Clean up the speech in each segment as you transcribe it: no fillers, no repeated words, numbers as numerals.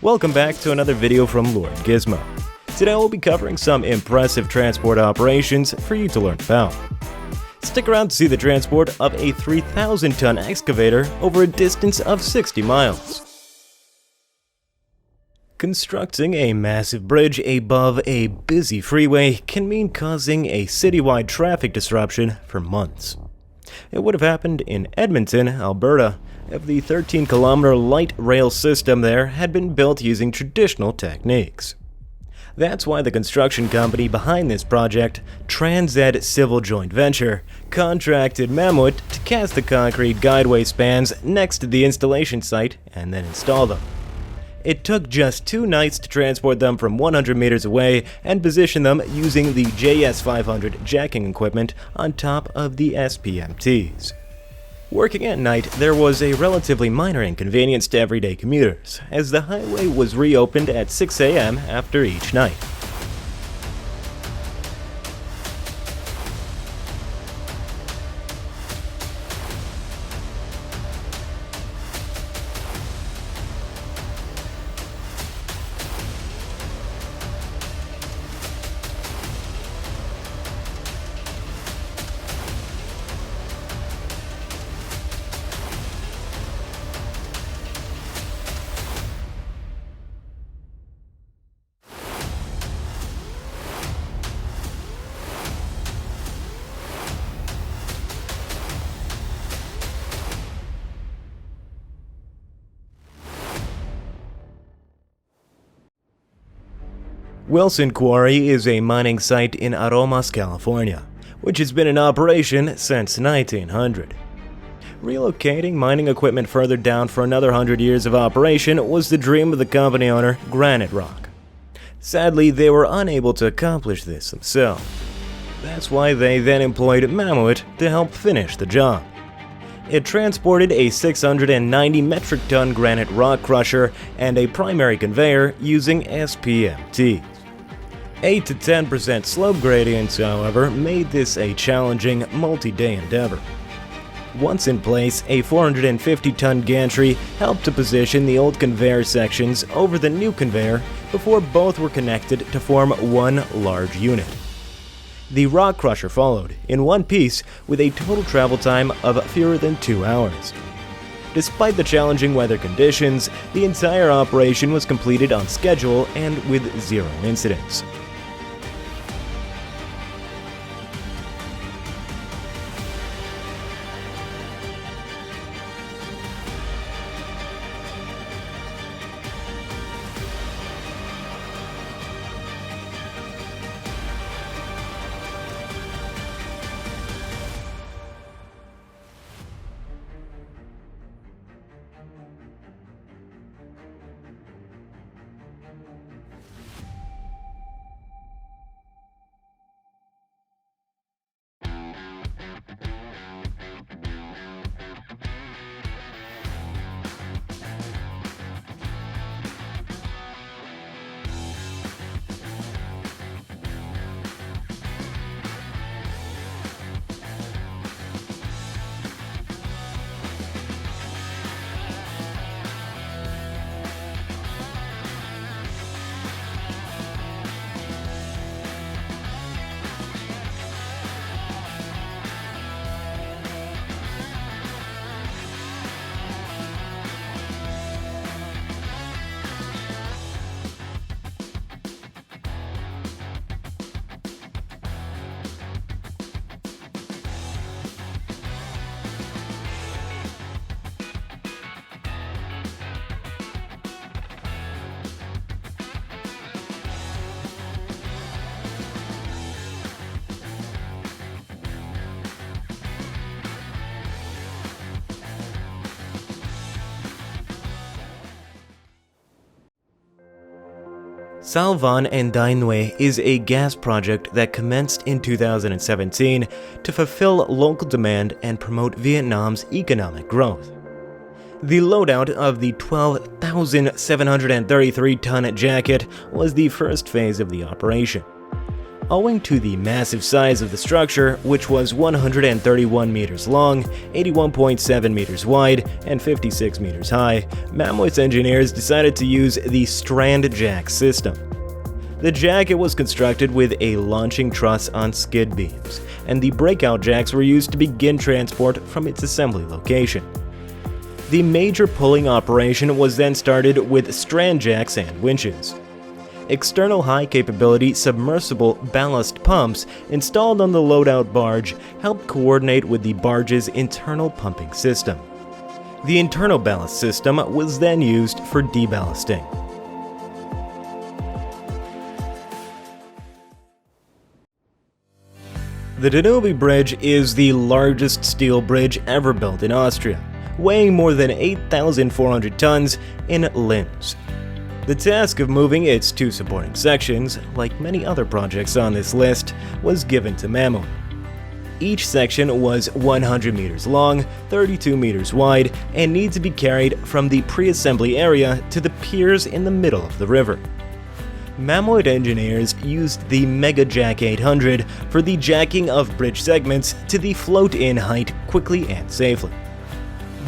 Welcome back to another video from Lord Gizmo. Today we'll be covering some impressive transport operations for you to learn about. Stick around to see the transport of a 3,000-ton excavator over a distance of 60 miles. Constructing a massive bridge above a busy freeway can mean causing a citywide traffic disruption for months. It would have happened in Edmonton, Alberta, if the 13-kilometer light rail system there had been built using traditional techniques. That's why the construction company behind this project, TransEd Civil Joint Venture, contracted MAMMOET to cast the concrete guideway spans next to the installation site and then install them. It took just 2 nights to transport them from 100 meters away and position them using the JS500 jacking equipment on top of the SPMTs. Working at night, there was a relatively minor inconvenience to everyday commuters, as the highway was reopened at 6 a.m. after each night. Wilson Quarry is a mining site in Aromas, California, which has been in operation since 1900. Relocating mining equipment further down for another 100 years of operation was the dream of the company owner, Granite Rock. Sadly, they were unable to accomplish this themselves. That's why they then employed MAMMOET to help finish the job. It transported a 690 metric ton granite rock crusher and a primary conveyor using SPMTs. 8 to 10% slope gradients, however, made this a challenging multi-day endeavor. Once in place, a 450-ton gantry helped to position the old conveyor sections over the new conveyor before both were connected to form one large unit. The rock crusher followed, in one piece, with a total travel time of fewer than 2 hours. Despite the challenging weather conditions, the entire operation was completed on schedule and with 0 incidents. Salvan and Danube is a gas project that commenced in 2017 to fulfill local demand and promote Vietnam's economic growth. The loadout of the 12,733-ton jacket was the first phase of the operation. Owing to the massive size of the structure, which was 131 meters long, 81.7 meters wide, and 56 meters high, MAMMOET's engineers decided to use the strand jack system. The jacket was constructed with a launching truss on skid beams, and the breakout jacks were used to begin transport from its assembly location. The major pulling operation was then started with strand jacks and winches. External high-capability submersible ballast pumps installed on the loadout barge helped coordinate with the barge's internal pumping system. The internal ballast system was then used for deballasting. The Danube Bridge is the largest steel bridge ever built in Austria, weighing more than 8,400 tons in limbs. The task of moving its two supporting sections, like many other projects on this list, was given to MAMMOET. Each section was 100 meters long, 32 meters wide, and needs to be carried from the pre-assembly area to the piers in the middle of the river. MAMMOET engineers used the Mega Jack 800 for the jacking of bridge segments to the float-in height quickly and safely.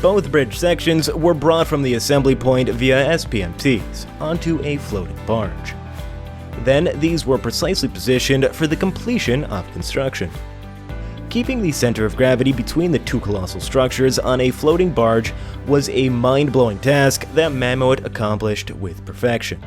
Both bridge sections were brought from the assembly point via SPMTs onto a floating barge. Then these were precisely positioned for the completion of construction. Keeping the center of gravity between the two colossal structures on a floating barge was a mind-blowing task that MAMMOET accomplished with perfection.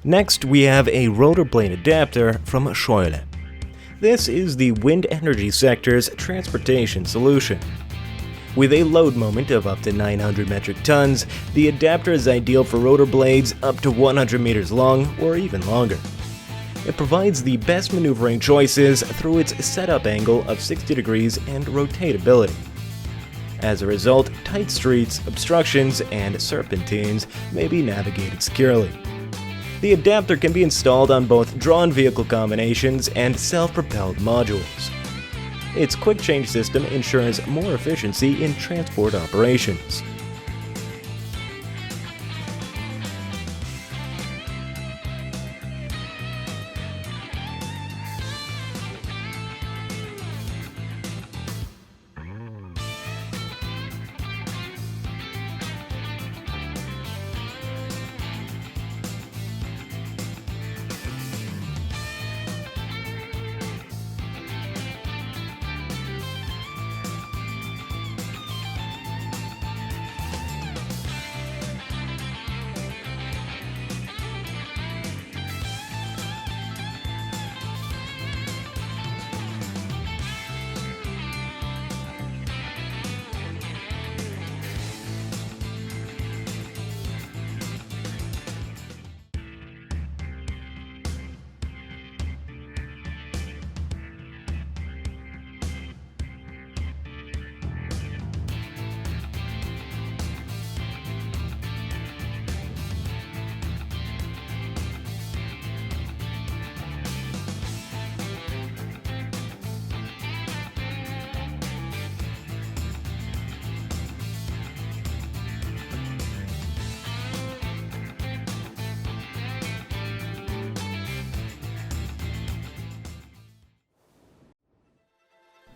Next, we have a rotor blade adapter from SCHEUERLE. This is the wind energy sector's transportation solution. With a load moment of up to 900 metric tons, the adapter is ideal for rotor blades up to 100 meters long or even longer. It provides the best maneuvering choices through its setup angle of 60 degrees and rotatability. As a result, tight streets, obstructions, and serpentines may be navigated securely. The adapter can be installed on both drawn vehicle combinations and self-propelled modules. Its quick change system ensures more efficiency in transport operations.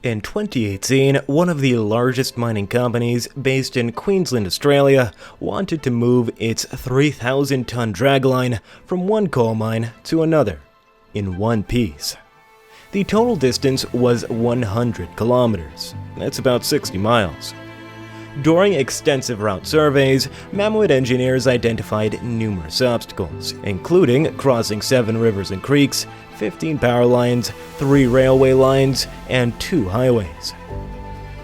In 2018, one of the largest mining companies based in Queensland, Australia, wanted to move its 3,000-ton dragline from one coal mine to another, in one piece. The total distance was 100 kilometers. That's about 60 miles. During extensive route surveys, MAMMOET engineers identified numerous obstacles, including crossing 7 rivers and creeks, 15 power lines, 3 railway lines, and 2 highways.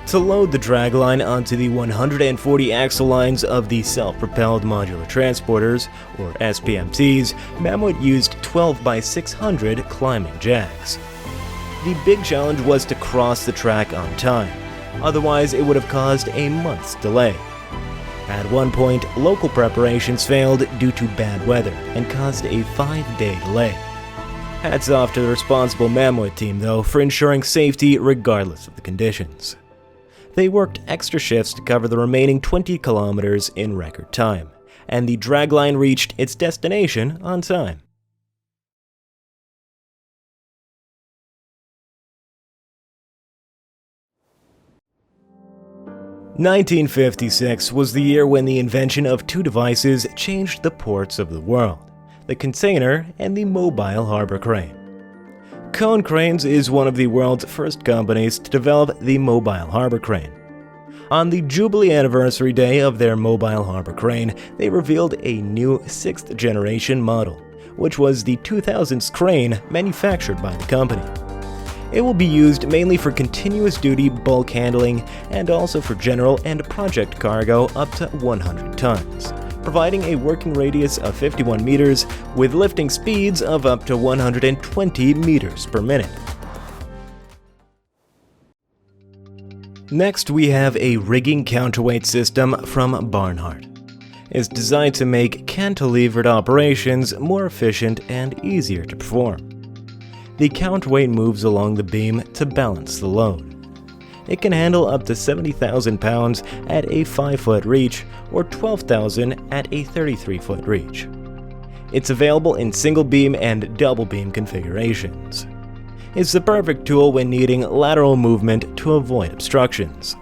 To load the dragline onto the 140 axle lines of the self-propelled modular transporters, or SPMTs, MAMMOET used 12 by 600 climbing jacks. The big challenge was to cross the track on time. Otherwise, it would have caused a month's delay. At one point, local preparations failed due to bad weather and caused a 5-day delay. Hats off to the responsible MAMMOET team, though, for ensuring safety regardless of the conditions. They worked extra shifts to cover the remaining 20 kilometers in record time, and the dragline reached its destination on time. "1956 was the year when the invention of 2 devices changed the ports of the world: the container and the mobile harbor crane. KONECRANES is one of the world's first companies to develop the mobile harbor crane. On the Jubilee anniversary day of their mobile harbor crane, they revealed a new 6th generation model, which was the 2000s crane manufactured by the company. It will be used mainly for continuous duty bulk handling and also for general and project cargo up to 100 tons, providing a working radius of 51 meters with lifting speeds of up to 120 meters per minute. Next, we have a rigging counterweight system from BARNHART. It's designed to make cantilevered operations more efficient and easier to perform. The counterweight moves along the beam to balance the load. It can handle up to 70,000 pounds at a 5-foot reach or 12,000 at a 33-foot reach. It's available in single beam and double beam configurations. It's the perfect tool when needing lateral movement to avoid obstructions.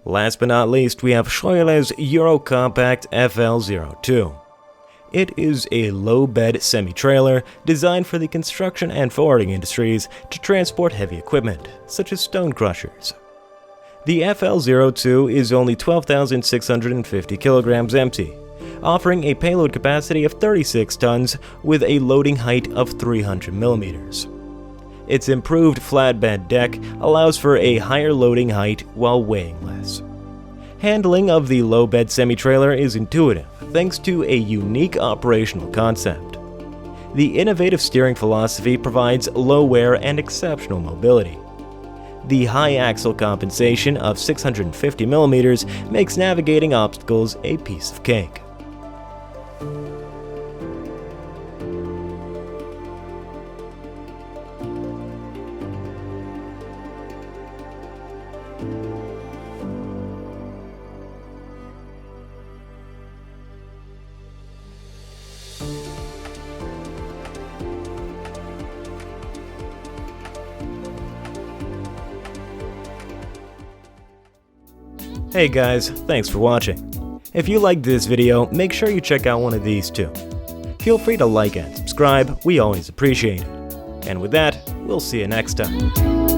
Last but not least, we have SCHEUERLE's Eurocompact FL02. It is a low-bed semi-trailer designed for the construction and forwarding industries to transport heavy equipment, such as stone crushers. The FL02 is only 12,650 kilograms empty, offering a payload capacity of 36 tons with a loading height of 300 millimeters. Its improved flatbed deck allows for a higher loading height while weighing less. Handling of the low-bed semi-trailer is intuitive thanks to a unique operational concept. The innovative steering philosophy provides low wear and exceptional mobility. The high axle compensation of 650 millimeters makes navigating obstacles a piece of cake. Hey guys, thanks for watching. If you liked this video, make sure you check out one of these too. Feel free to like and subscribe, we always appreciate it. And with that, we'll see you next time.